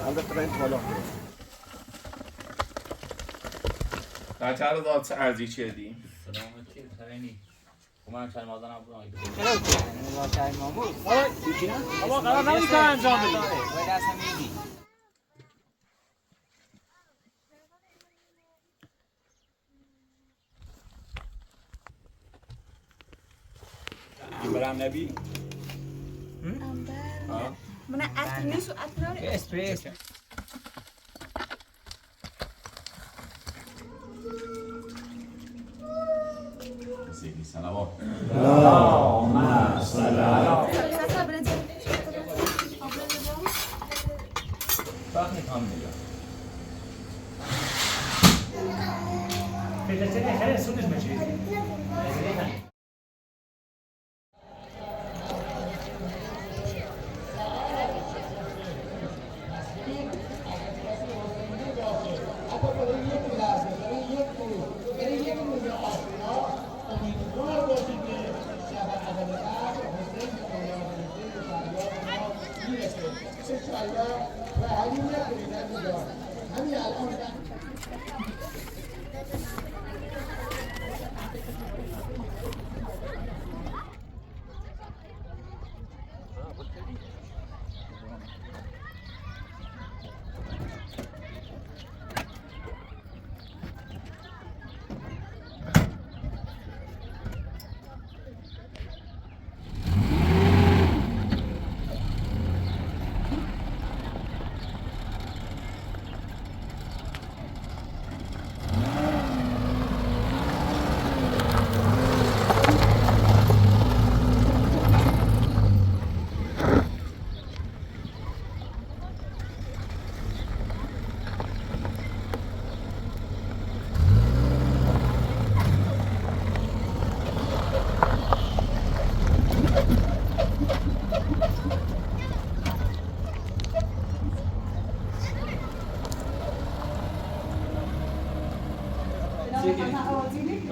البته این بالا بچه‌ها داد ارزی چه دی؟ سلامتی خیلی. من چند مازن ابراهیم. چرا؟ چای مامور. آره چی نه؟ بابا قرار نبود کار انجام بدی. باید اصلا میدی. برام نبی. Mana aslinya su atnar. اسپریس. سیدی سلام. سلام. وقت کام میگم. فیلتر خیلی سودش میشه.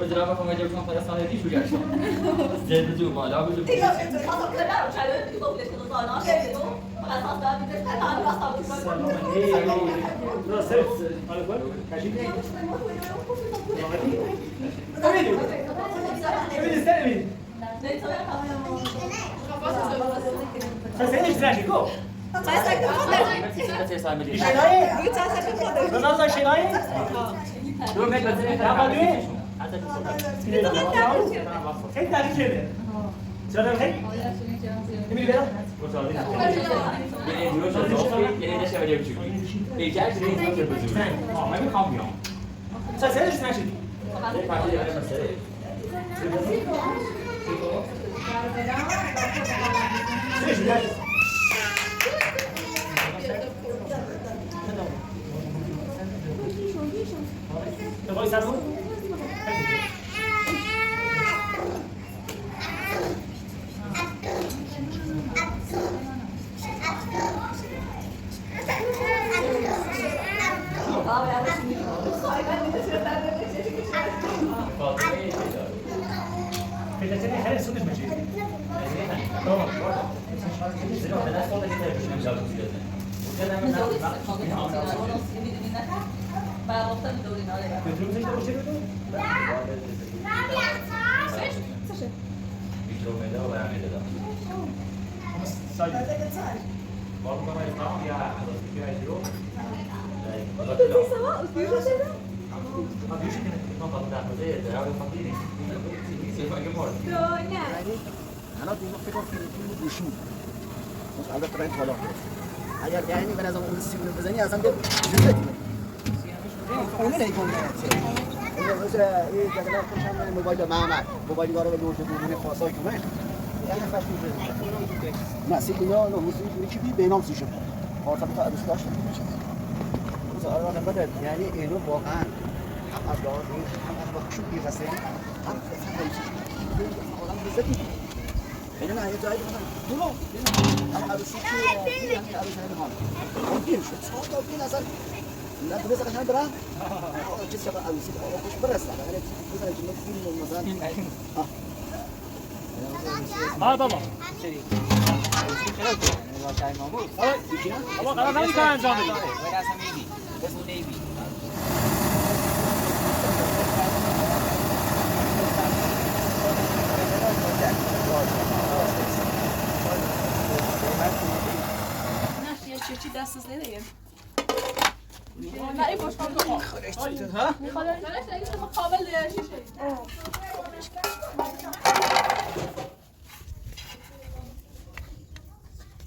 Özür bakma acaba para sana değil şu yaşta. Zeyde diyor bana abi diyor. الان دیگه فکر کنم فیلم گوشی البته این بالا اگر یعنی به نظر اون سیگنال بزنی اصلا به جوزه اون نمی‌کنه مثلا این جدول خوشم موبایل محمد موبایلی داره به نور دوربین خاصای کومه یعنی فاش میشه نه سیگنال نه موسیقی چی بی بینام سیشم خاطر تا ادوس داشت میشه مثلا الان بعد یعنی اینو واقعا هم از لحاظ هم از بخشو بی‌فاصله هم بزدی اینا نه یه جایی دولو اما عروسی که یعنی عروسی نمیخوام ممکن شد صحبت دادین اصلا لا بس عشان برا چیز شبه عروسی خوش برست اگر مثلا جنب فیلم مثلا بابا سری واقعی مامور آقا قرار نبود کار انجام بدید. باید اصلا میدی بس اون نیبی نه چی دست از نمیگم نه این باش کنم ها میخواد نه اگه شما قابل شیشه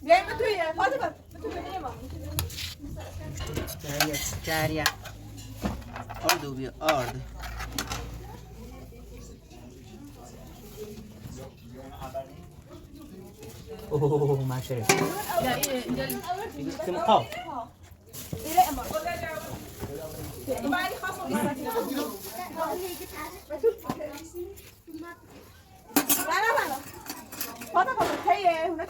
بیایم توی فاطمه تو ببینیم جاریا آردو بیا آرد اوه ماشره لا اینجا كم قاف إلى أمر. بعدي خاصة لا. فاطمة هي هناك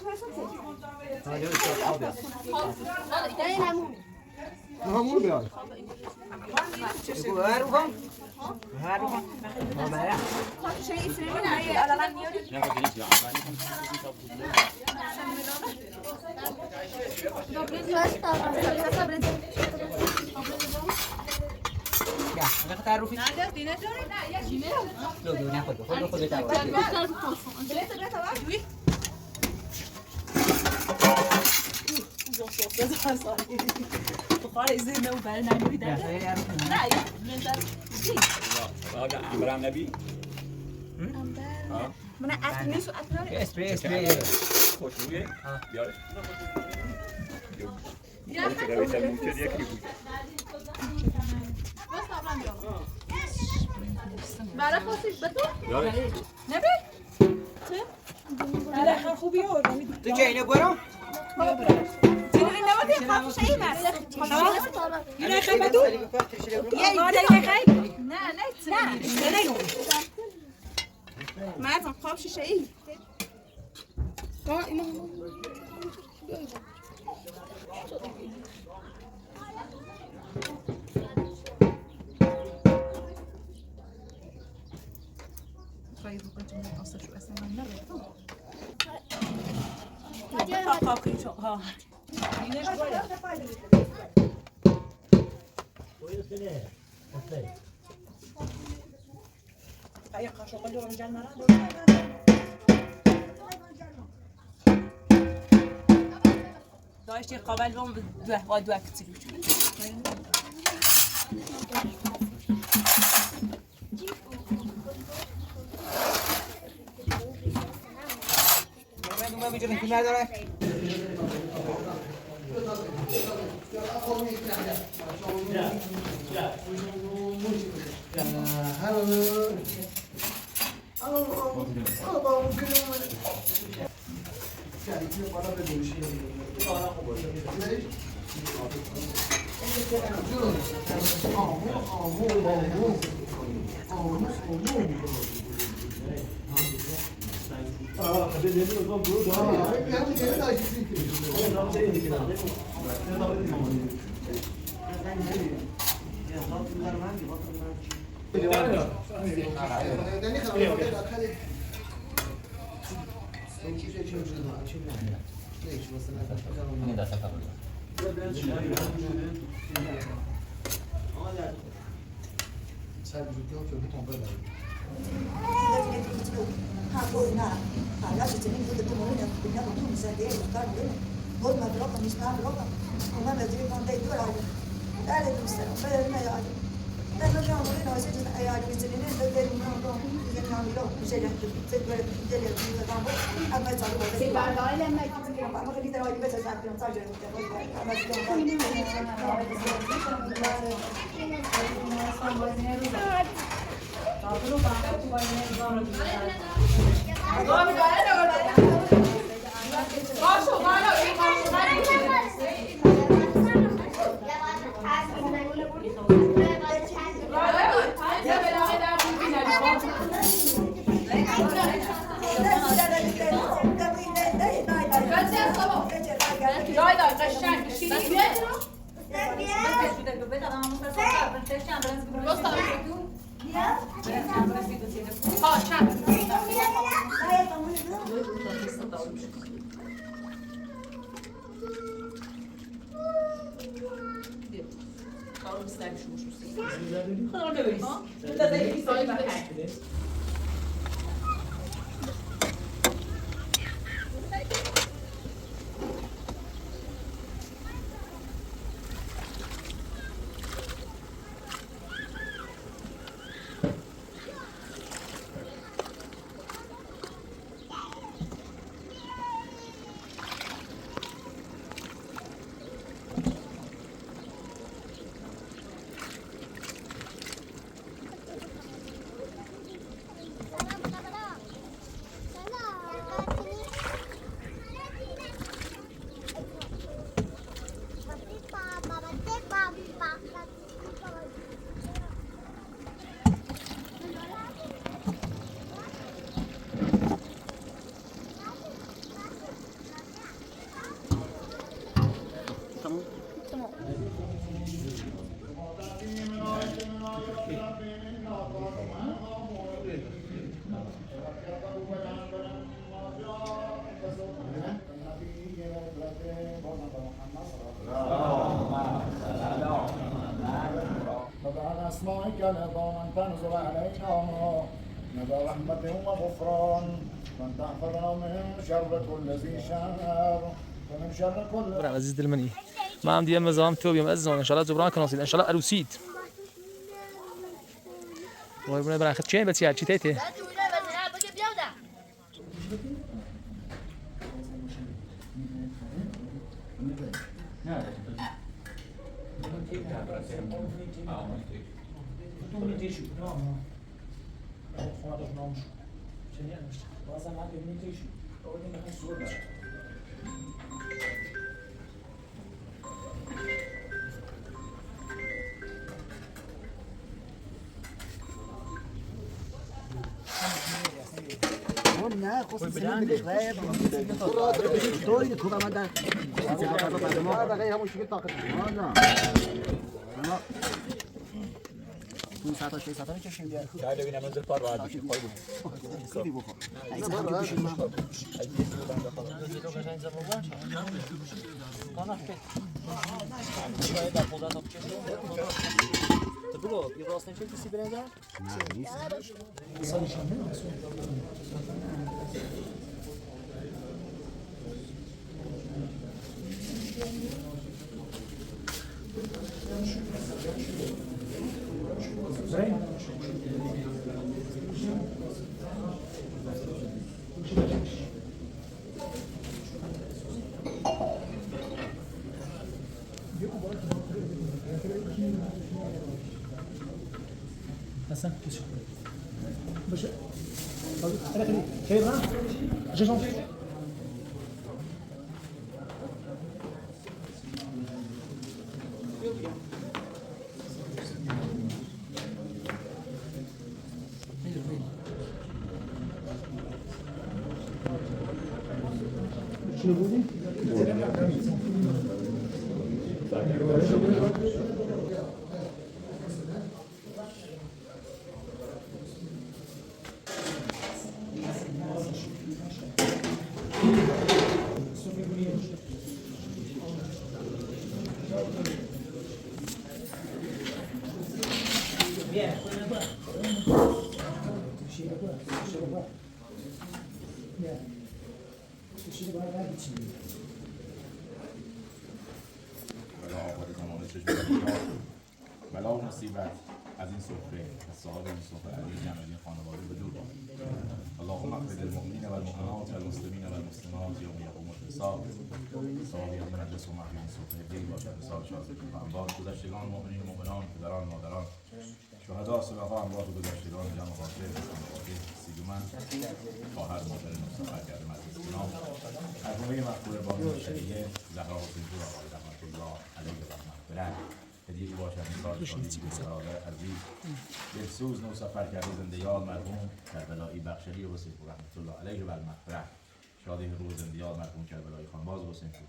همون بیاد شيء يسرين عليه على غنيوري. يا انا تعرفي نادر دينا جوري لا يا جيميل لو دو ناخذ خذ تعال بخاري زي ما وبالنا نريد لا هذا عمران نبي من أتنيس وأتنور اسبري اسبري خوشبویه بیاره يا برای خواستیش به تو؟ نبی؟ لا خان خوبی آوردم تو که اینه برو اینو این نبودی خواست شایی مرد اینو خیلی بدو نه نه مرد خواب شایی شوي بقول جملة قصة شو اسمها مرة ها داشتی قابل بام دو کتیلو ما می‌جونی کی نداره خدا رو ببریز داده یکی سالی بخیر وبعد أسمائك نظاما تنزل علينا ندى رحمة وغفران من تحفظنا من شر كل ذي شر ومن شر كل برم عزیز دل منی ما هم دیگه مزاحم تو بیام عزیزان ان شاء الله جبران کناسید ان شاء الله عروسید وای بنا برای خد چه بچی چی تیته نه خصوصا بدش غير دوري تكون ماذا هذا غير همش في طاقة لا اون ساعت شوي ساعت میکشیم دیگه شاید ببینم منزل پار راحت بشی خواهی خیلی بخور این ساعت بکشیم ما برو یه راست نمیشه کسی برنده؟ نه نیست حسن باشه انا خير ها جيجون شنو بودي؟ بلا و مصیبت از این سفره و صاحب این سفره علی جمعی خانواده به دور باد اللهم اغفر للمؤمنین والمؤمنات والمسلمین والمسلمات یوم یقوم الحساب صاحب از مجلس و محفل این سفره دل باشد مثال شاد و انبار گذشتگان مؤمنین و مؤمنان پدران مادران شهدا صلحا اموات گذشتگان جمع خاطر خانواده سیدومند خواهر مادر مصطفی کرده مجلس نام مرحومه مقبول بانو شریعه زهرا حسین‌پور آقای رحمت الله علیه و مغفرت هدیه‌ای باشد مثال شادی برادر عزیز دلسوز نو سفر کرده زنده یاد مرحوم کربلایی بخشلی حسین‌پور رحمت الله علیه و المغفرت شادی روز زنده یاد مرحوم کربلایی خانواز حسین‌پور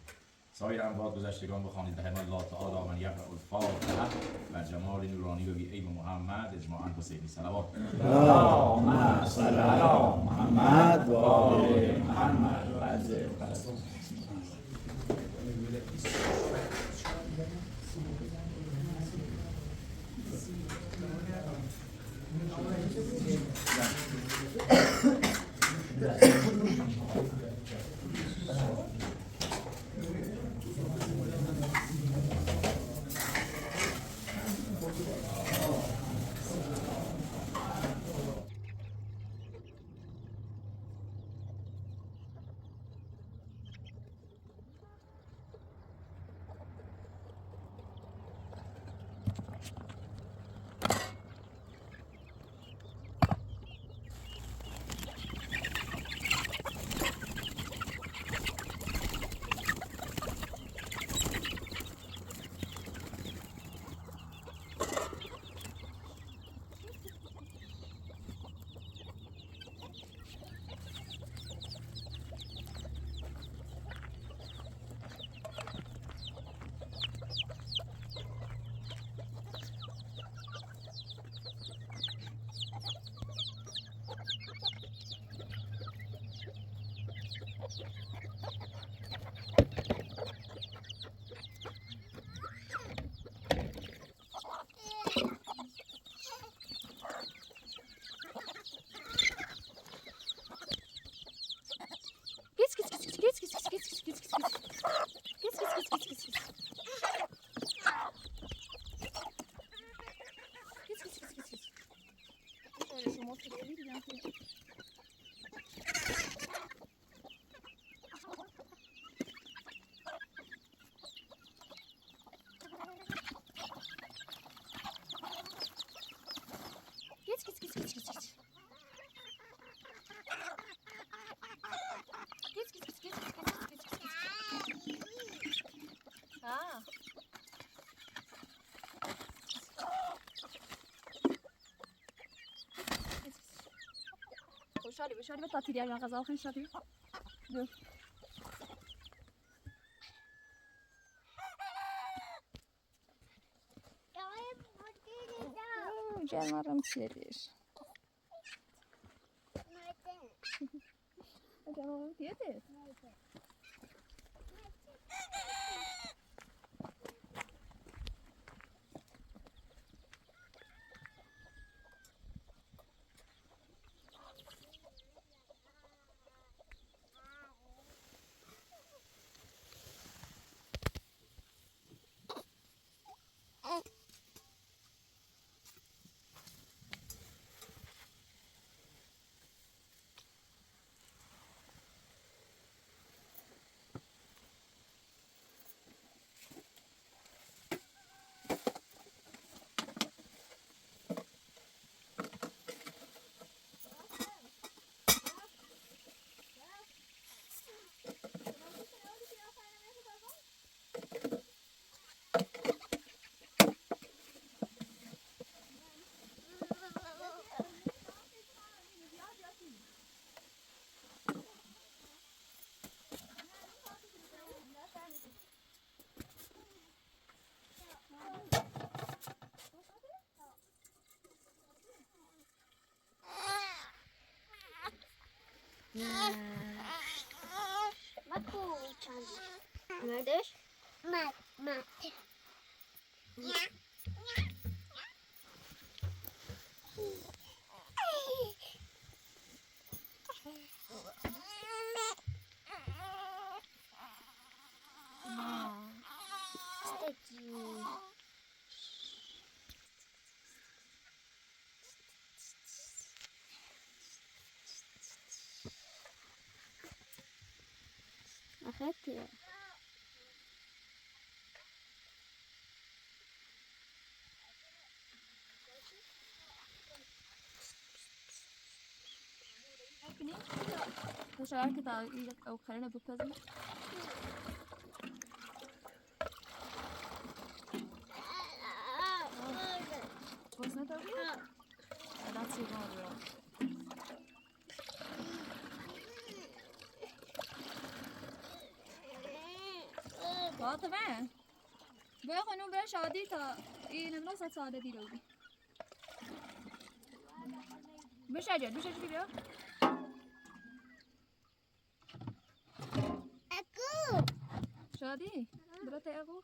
سایر اموات گذشتگان بخوانید رحم الله تعالی من یقرأ الفاتحه بر جمال نورانی و بی عیب محمد اجماعاً حسینی صلوات اللهم صل على محمد و آل محمد و عزیز خوشحالی بشاری به تاتیری هم غذا آخرین شدی دو جانورم سیریش جانورم دیده Neredeyiz? Mat. أخذت شعرت تعقيدك أو خلينا بكذا Wasn't that weird? That's your mother. طبعا بیا خانوم برای شادی تا این نمیدونم ساده دیره بودی بشجر بیا أكو شادی برات اقو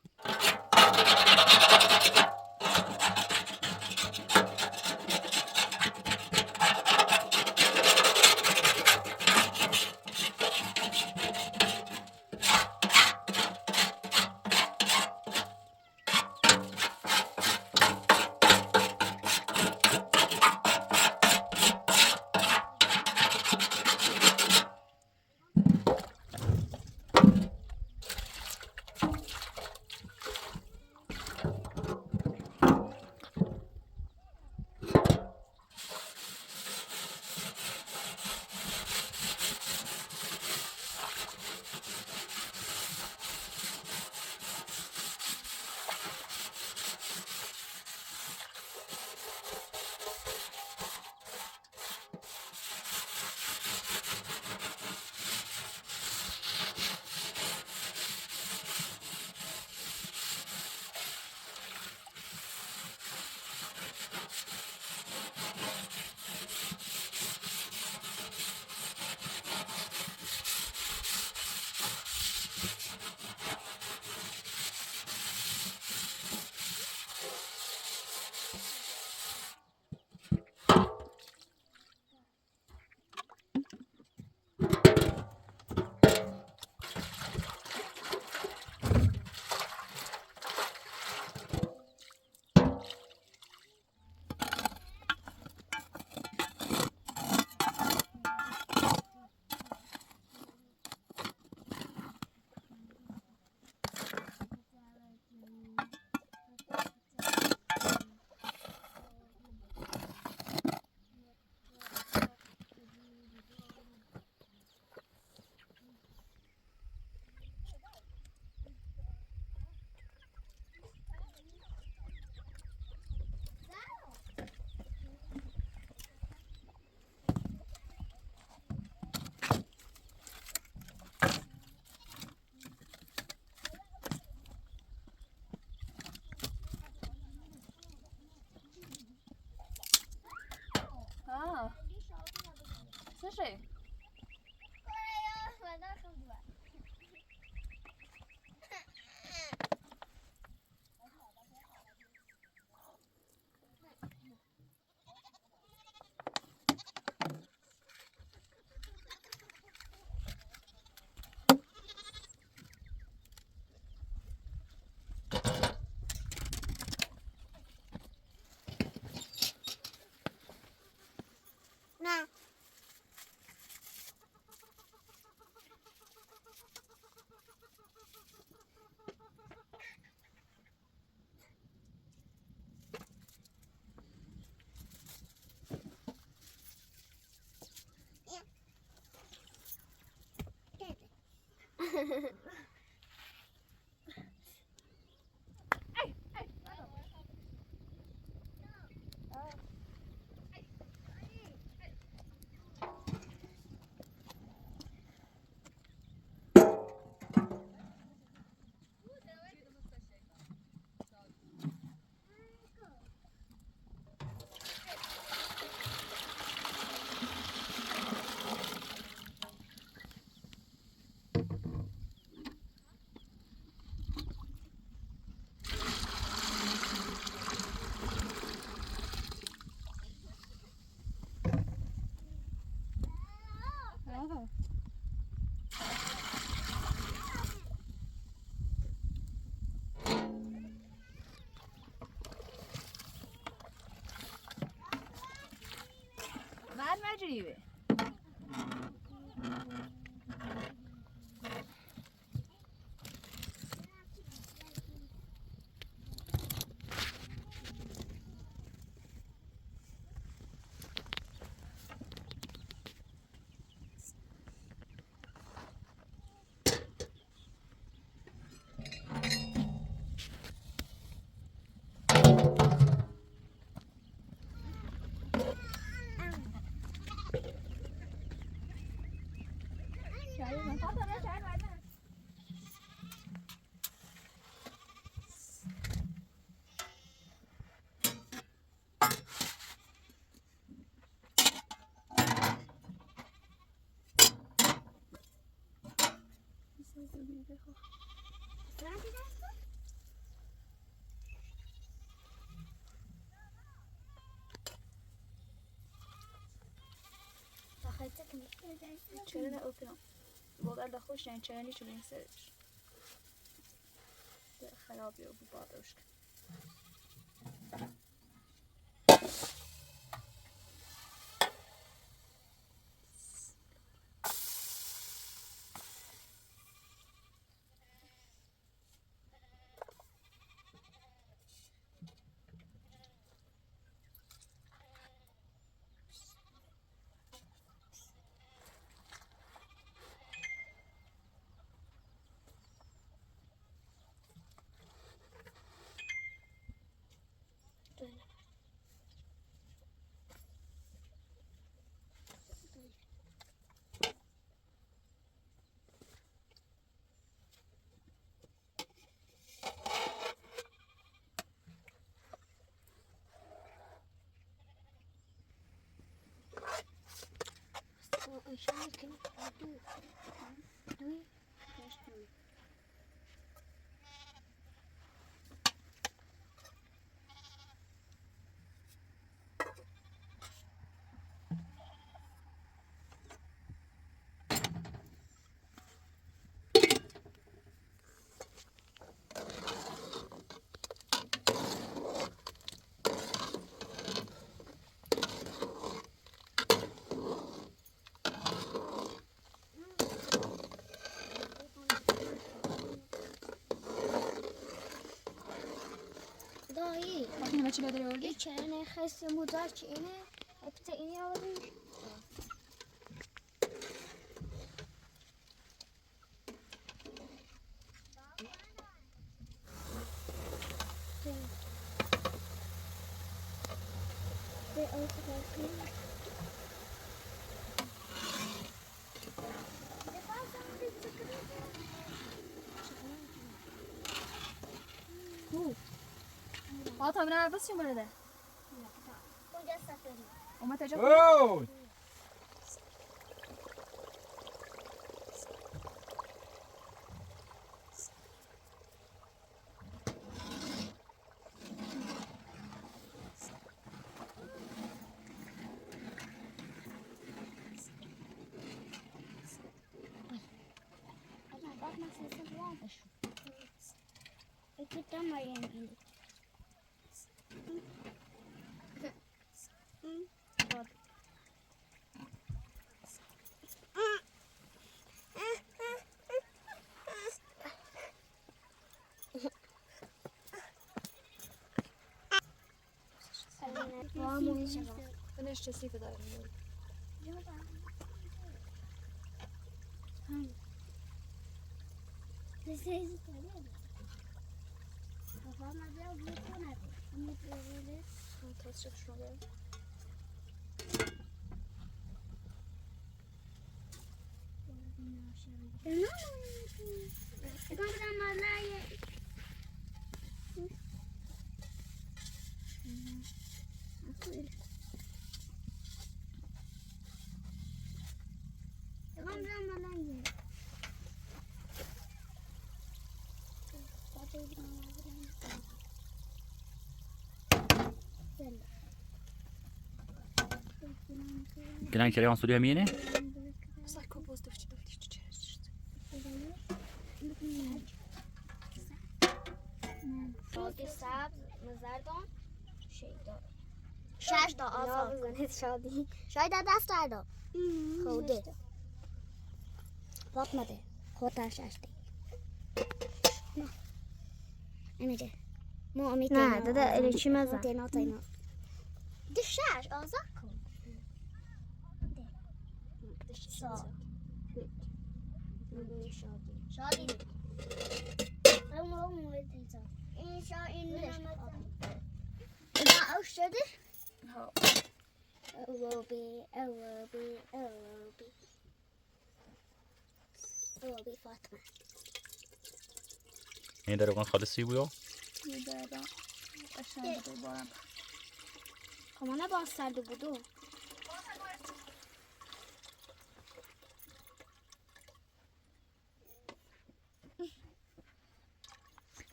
نشه نه بعد مجریبه چرا نه اوپن واقعا دخوش نه چرا نیچه بین سرش خرابی و ببادوش دایی اینه چی بداری آوردی؟ این چنه خسته مدار چه اینه اپته اینی آوردی تا من بس چی مرده اونجا سفری اومد تجا اوه Ik dan maar in. Ben jeszcze si wydaje. Teraz się przyrobię. Gelen kere Suriye mi yine? Sai composto w ciebie. شادی سبز مزردان شیدا شش تا آزاد بزنید شادی شاید دست دردا خوده فاطمه خودت ششتی نمیده ما امید نه دادا چی مزه دینا تینا ده شش آزاد کن ده شادی إذا أشتده أوبي فاطمة این در کن خالصی بیا. کاملا باز سرده بودو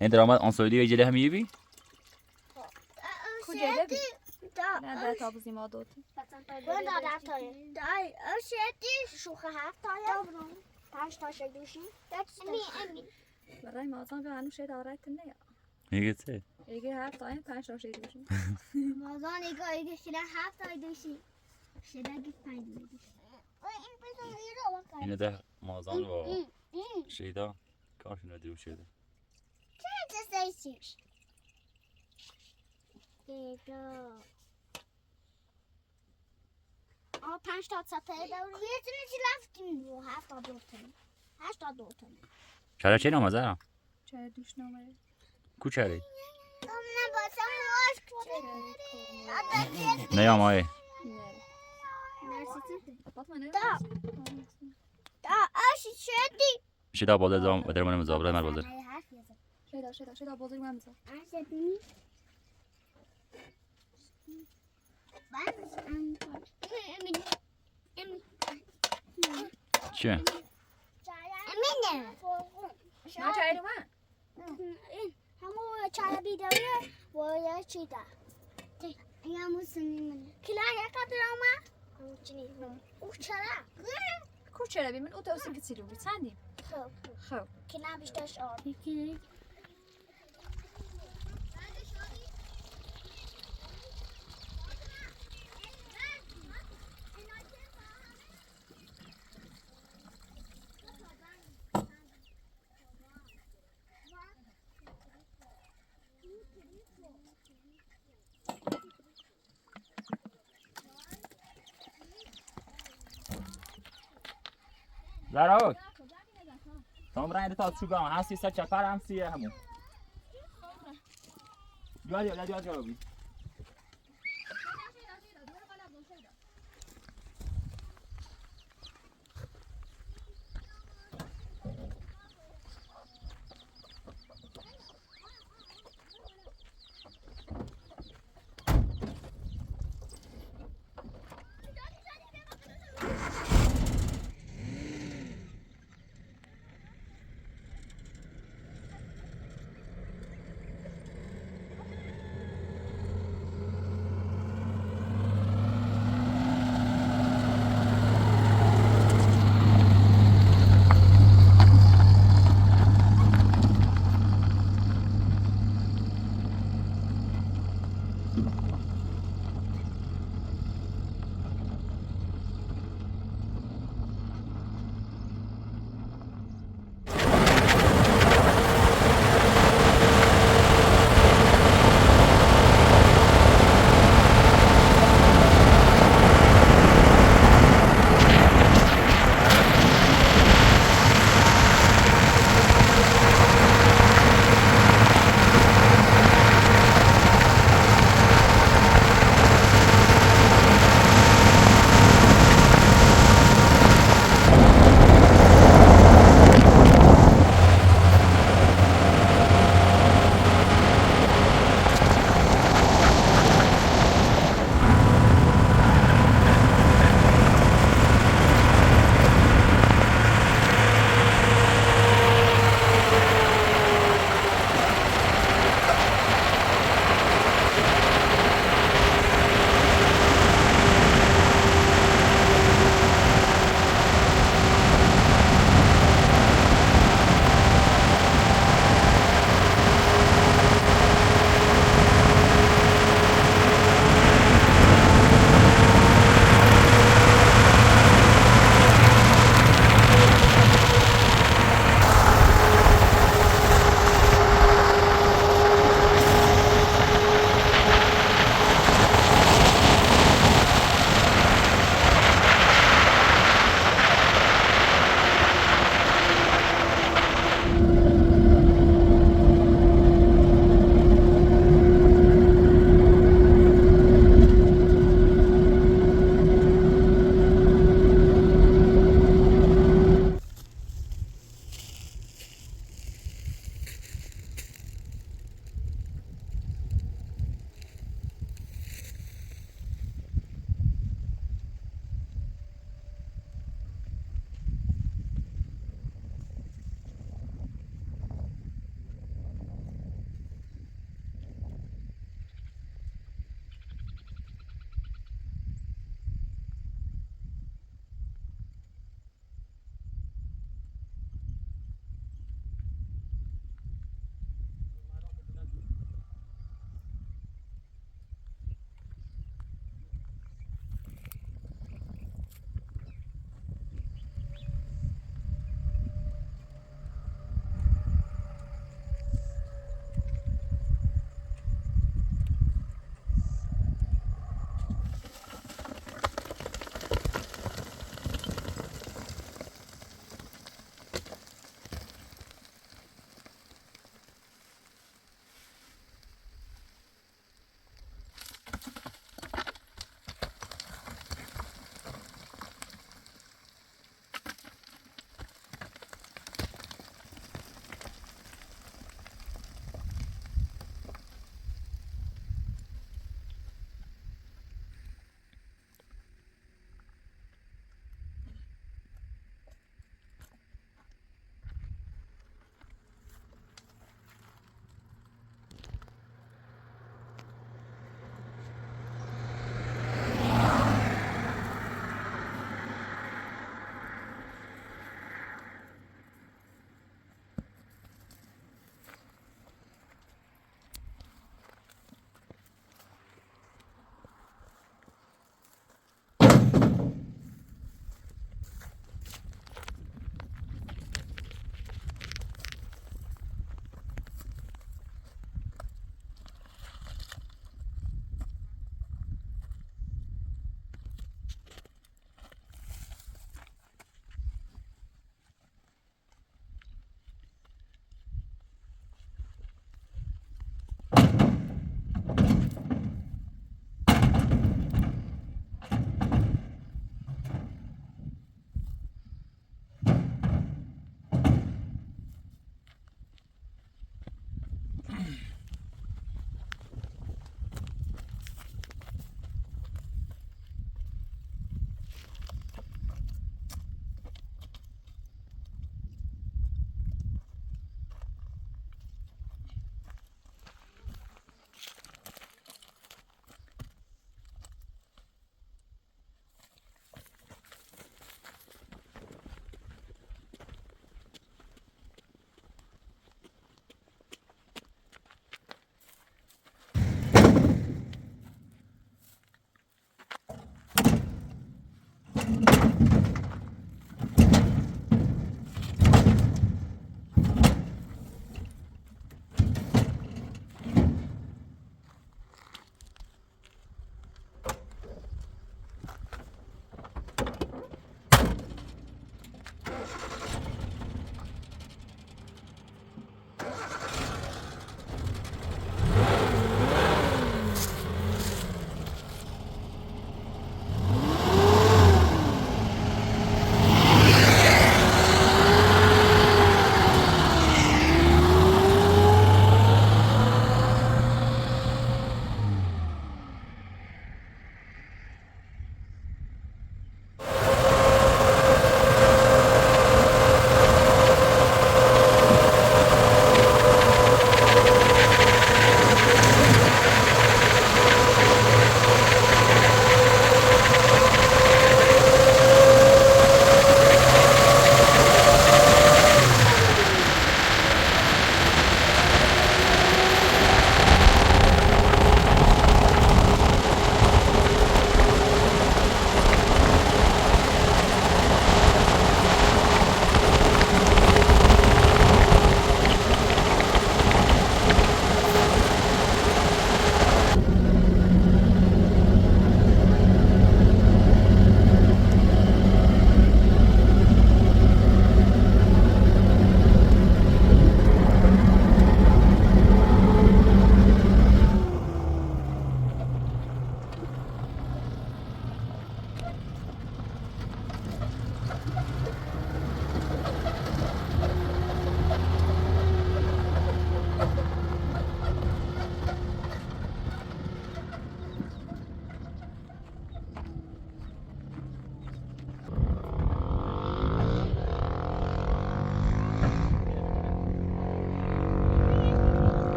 این در آمد آنسایدی جله همیه بی؟ کجا بی؟ نه در تابزی ما دوتی. من دادم تایی دای اشتی شوخه هفت تایی پنج تا شدوشی امی برای مازان به هنوز شاید آورد نه. میگه چه؟ ایگه هفت تایی پنج تا شاید دوشی. مازان ایگه شده هفت تایی دوشی شده گفت پنج دوشی اینه ده مازان و شیدا کارشون رو دروب شده. چه چیزی؟ دیگه پنج تا سطح دوری یه چی رفتیم رو هفت تا دوتن هشت تا دوتن چرا چه نامه زدم؟ چرا دوش نامه؟ کوچری؟ نه باسم واش نه یا مای دا آشی شدی شیدا بازه زام و درمان مزابره مر بازه شده بازی من میزن چیه؟ امینه نه چای رو من همون چای بیداریه و یه چی دا این همون سنی منه کلا یک قدر آمه او چرا؟ کو چرا بی من او توسی کسی رو بیتندیم خب کلا بیشترش آب زراوک تام رنگ تا چوبه هم 300 چپر هم 30 همون جواد جوابی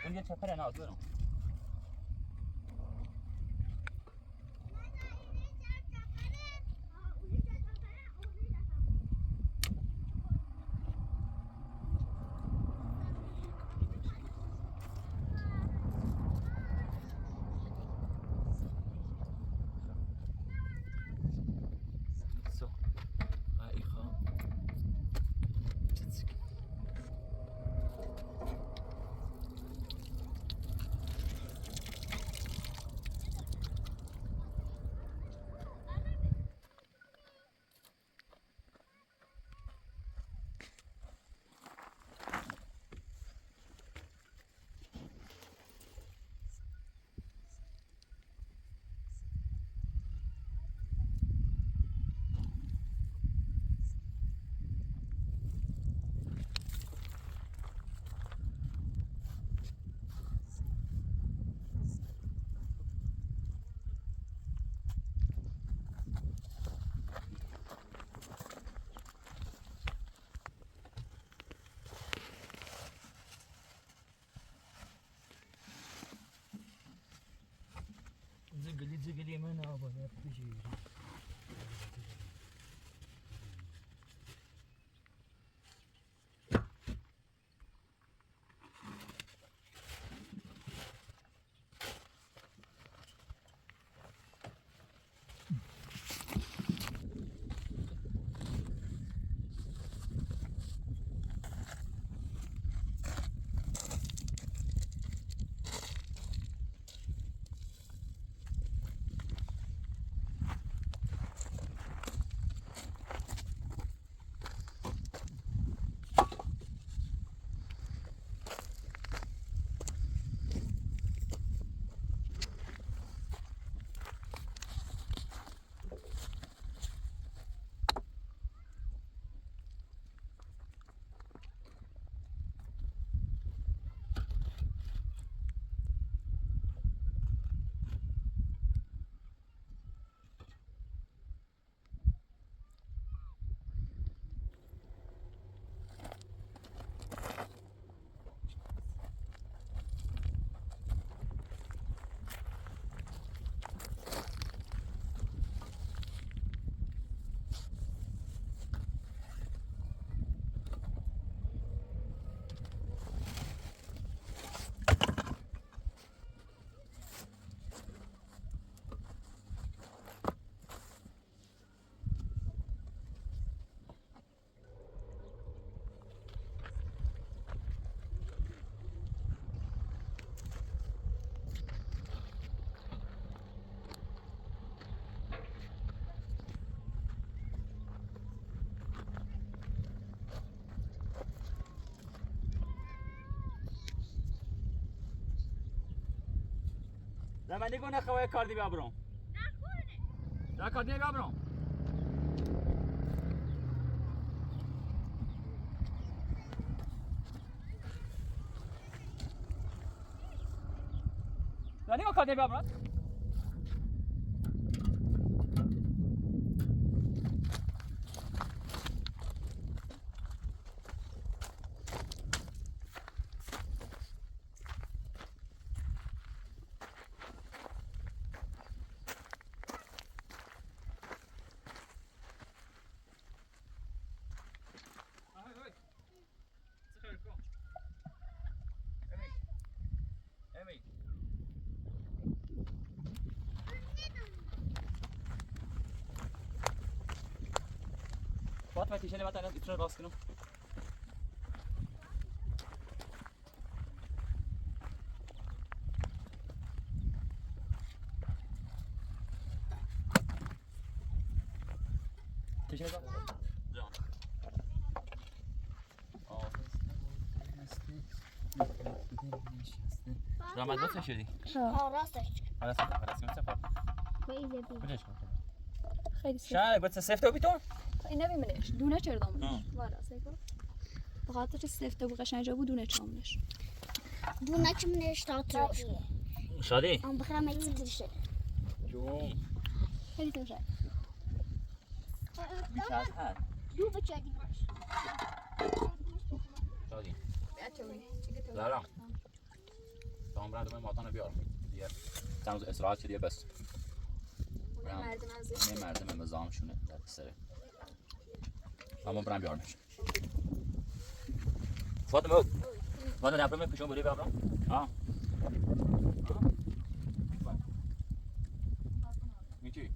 اون یه چپر ناز برم زقلي ما انا ابغى تجي لما نگونه خواه کاردی بیابرم نکنه کاردی بیابرم نگو کاردی بیابرم فاطمه تيشيلي بقى انا اترى راس كده تيشيلي بقى جان رامد بس شدی راستش خلاص خلاص مصطفى وإذا بي خیلی شاید گفت سفته بیتون این نمیمونش دونه چرا دامونش والا سیگار بخاطر که سفته و قشنگه بود دونه چامونش دونه چمنش تاتروش شادی ام بخرم ایتیشه جو خیلی توشه میشاد هست دو بچادی باش شادی بیاتوی لارا شما برند ماتان بیار دیگه چند روز استراحت شد دیگه بس این مردم مزامشونه در سره اما برند بیار میشه فاطمه نبرم پیشون بودی بابا ها میچی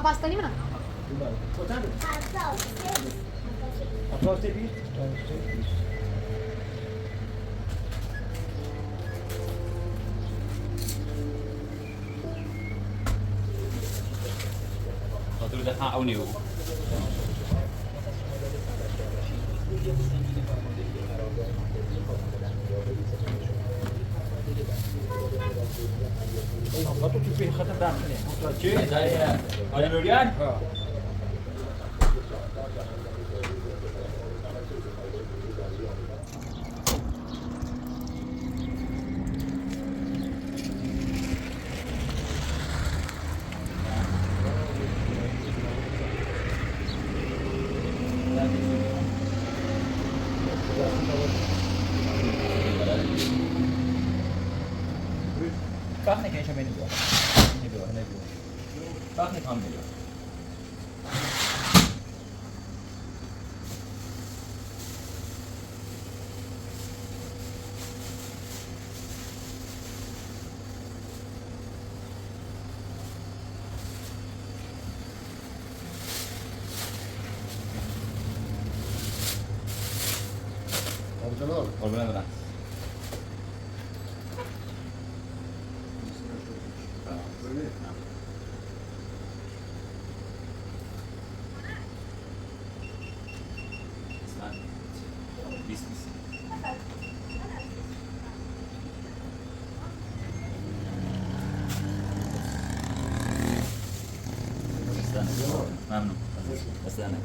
باستانی من خاطر ده عوني هو خاطر فيه خطر دام چی زای آیا نوریان فقط نکنشم اینو بیار فقط نکام بیار قربان برم ممنون بس نه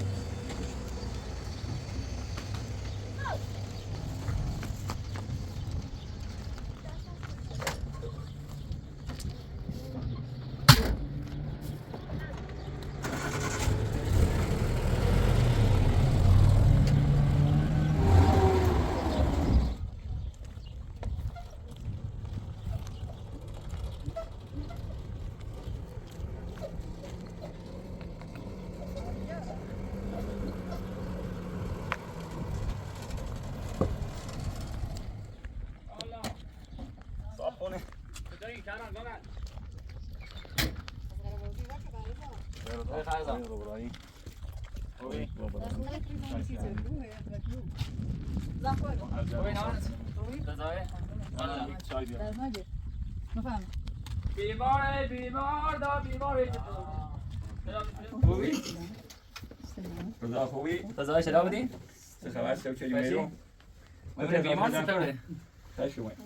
بیمار دا بیمار خوبی؟ خوبی؟ رضا چرا بودی؟ چه خبر شو چه میرو؟ من بیمار چطوره؟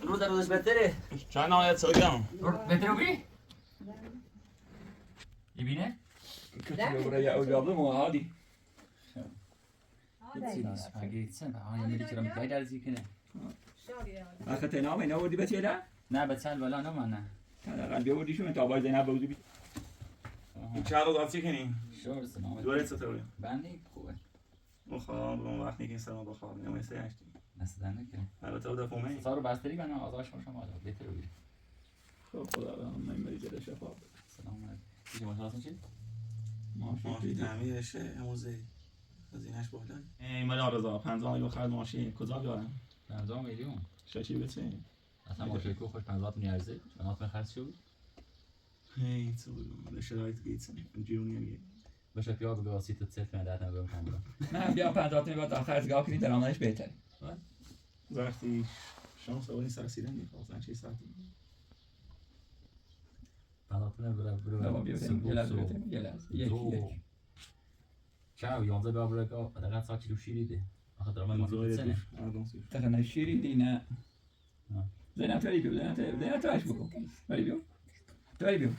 روزش بهتره؟ چند نهایت سالیام بهتره بودی؟ یبینه؟ کتیبه برای اولادم و عادی Gitsin, gitsin. میری چرا میگی درزی کنه؟ آخه نام اینا بودی بچه ده؟ نه بچه‌ل بالا نه من نه. حداقل بیاوردی شو تا باز نه بودی. چند روز آتی کنی؟ شور سلام. دوره چطوره؟ بندی خوبه. بخوام اون وقت نیست سلام بخوام نمیشه هستی. مثلا نه که. البته اون دفعه سارو بستری بنا آزادش شما بهتره بودی. خب خدا من مریض شفا. سلام علیکم. چی ماشاءالله چی؟ ماشین تعمیرشه موزه. هزینه‌اش بالا. مال آرزا 50 میلیون خرج ماشین کجا بیارم؟ 50 میلیون. شاشی بچه. اصلا ماشین کو خوش 50 میلیارد منات خرج شد. هی تو شرایط گیتس جونیور باشه بیا به واسطه صرف مدت نگم کاملا. نه بیا 50 میلیون تا خرجگاه کنی درآمدش بهتره. وقتی شانس اونی سر رسیدن میخواستن چه ساعتی 50 میلیون برو یک چاو 11 بیا برو حداقل ساعتی رو شیریده. آخه درآمد ماست سنه. تخنه شیریدی نه. زینب تری بیو زینب ترش بکن. ولی بیو. تری بیو.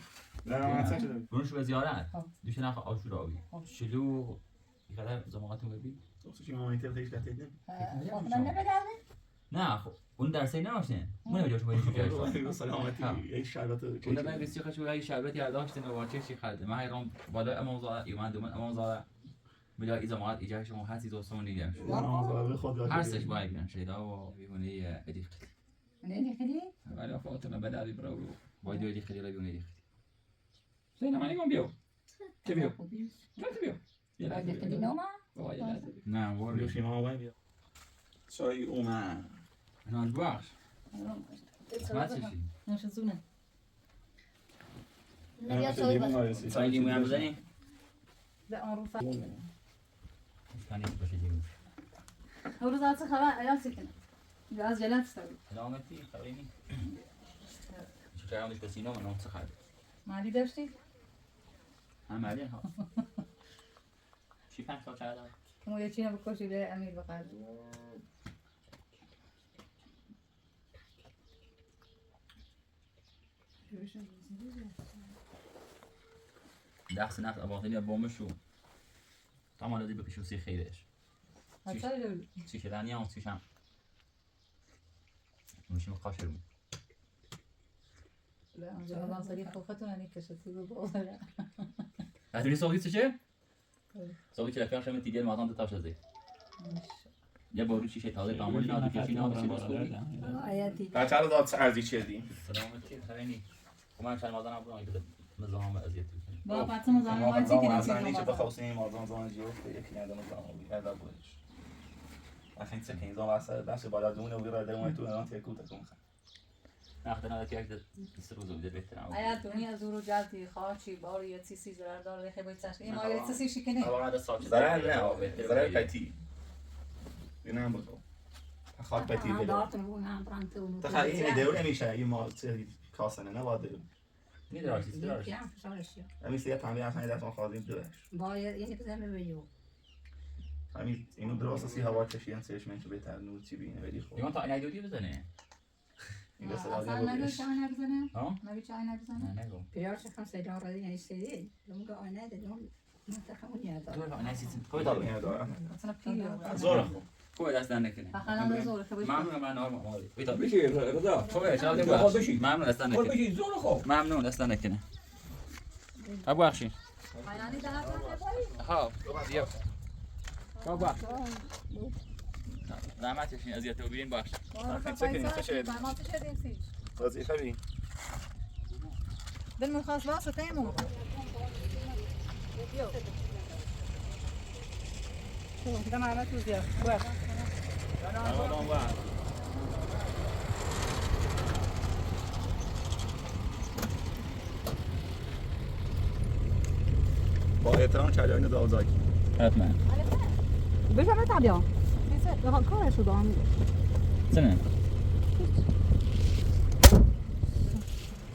برونش به زیارت. دوشه نخ آشورا آبی. شلو یکدر زماناتون ببین. تو چی مامایت خیلی شدید نه خب اون درسی نماشه. اون نمیشه شما یه جایی. سلامتی یک شربت اون در بسیار خوشو یه شربتی یادداشت نوارچه چی خرید. من ایران بالا امام زاده ایمان دوم امام زاده. بلا این زمانات ایجاد شما هستی دوستان دیگه. هستش باید بیان شیدا و بیونه ادیخ. نه خیلی؟ ولی فاطمه بداری برو. باید ادیخ خیلی بیونه ادیخ. زینب من نگم بیو. چه بیو؟ چه بیو؟ یه لحظه خیلی نوما؟ نه وارد شما آوای بیا چای اومد نه الباخ اسمعتش نش زونه نبیا چای بس چای لیمو هم بزنی به آن رو فانی باشه لیمو اون روز از خبر ایام سکن از جلت استوی سلامتی خبری چه کارش به سینا من چه خبر مالی داشتی هم مالی ها چی 5 سال چرا مو یه چینا بکشی به امیر بقید دست نفت اباطلی بومشو تمام لازم بکشو سی خیرش چی شدن یا چی شم میشیم قاشر بود لا انا صديق خوفتو اني كشفت له بولا هتقولي صوتي چه صوتي که کارش من دیگه مازن تا شده یا بارو چی شد تازه کامل نه دیگه نه آیاتی بچه‌ها داد ارزی چیدی سلامتی خیلی من چند مازن ابرو بده مزاحم اذیت با فاطمه مزاحم ما چی کنه اصلا نیچه بخواسیم مازن زان جیو یکی نداره مزاحم بود هذا بودش اخین سکین زان واسه دست بالا دونه و بیرا درمای تو الان تکوت کن ناخدنا که یک دست روزو بده بهتره آیاتونی از اون رو جلتی خواهی باری یه چیزی ضرر داره خیلی باید این ما یه چیزی شکنه اول از ساعت ضرر نه بهتره ضرر پتی بینم بود خاک پتی بده تخیل این دور نمیشه این ما کاسنه نه واده میدرش میدرش همیشه یه تنبیه اصلا دست ما خواهیم دوش باید یه کدوم بیو همین اینو درست سی هوا کشیدن سرش من تو بهتر نور چی بینه ولی خب ایمان تا این ایدودی بزنه این دست اصلا نگو چای نبزنه ها نگو چای نبزنه نه نگو پیارش هم صدا را دیگه نیستی نمیگه آینه دادم زور نسیتن خوبه دارم اصلا پیو زور خوبه دست نکنه بخلا زور خوبه ممنون من نار مامادی بیتا بشی رضا خوبه شاد خب بشی ممنون دست خب نکنه بشی زور خوب ممنون دست نکنه ابو بخشی یعنی ده ها زیاد بابا زحمت کشین اذیت رو بیرین باش وظیفه بی بالمخاص واسه تيمو ده معناته زيادة واحد با احترام چای اینو داوزاکی حتما بفهم تعبيان يا كارش شو دام سنه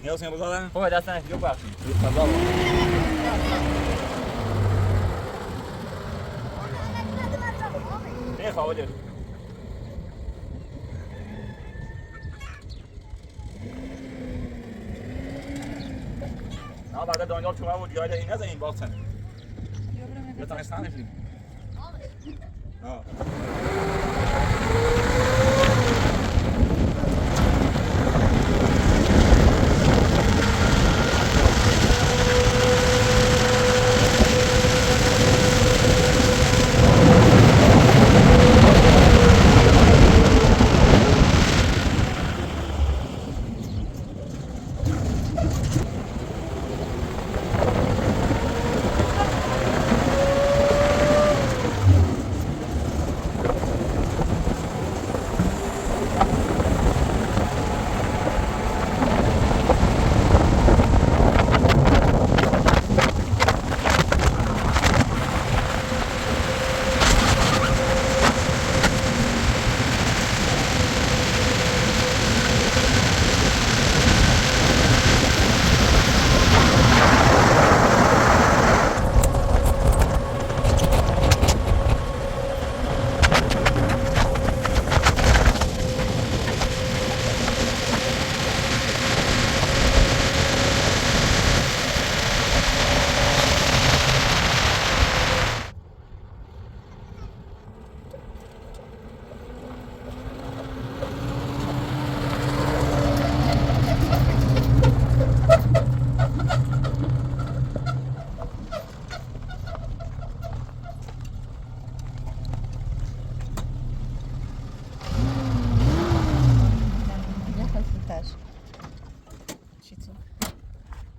نیاز نیاز دادن خوبه دست نکنه بخشی نه خواهد نه بعد دانیال چومه بود یاد این نزنین باختن یه تانستان نشید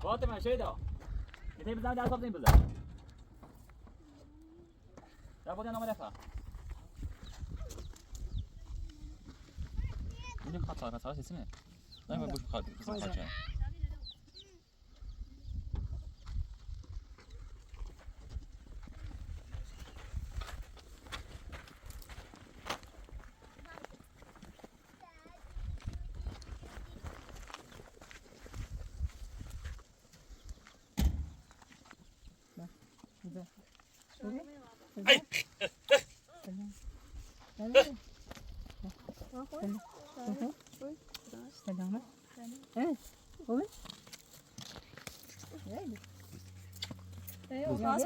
فاطمه شیدا میتونی بزنم در صاحب بزن در بودن نامه رفا این خطا خطا سیسمه نه من بوش خاطر بزن خاطر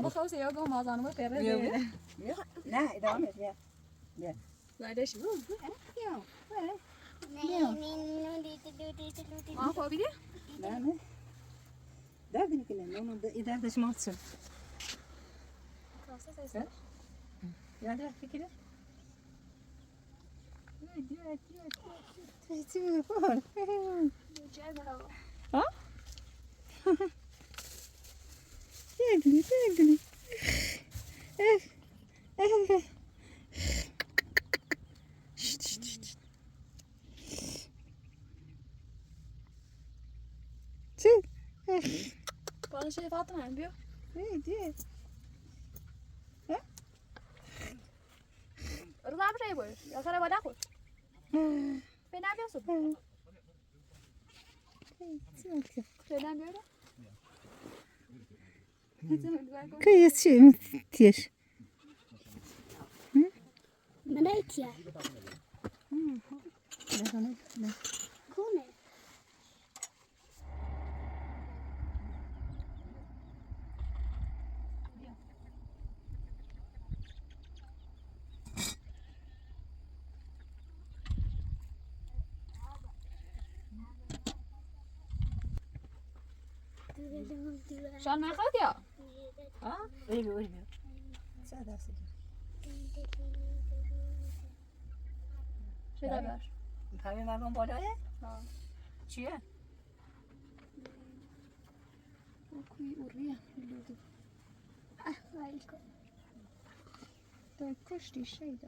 بخواستی یا گم مازن و پیره نه ادامه بیا بیا زایدش ما خوابیدی؟ نه دردی کنه اونو دردش مات شد یا درد فکره ها تقلي بالا شي فاطمه عم بيو رضا بشي بوي يا ترى ودا خو فين عم يوصل فين عم بيو كيس شيء تيش مليت يا كونه شان نخواد یا؟ ها؟ بری چه دستی؟ چه دبر؟ همین مردم بالایه؟ چیه؟ کوی اوریه لودو. تو کشتی شیدا.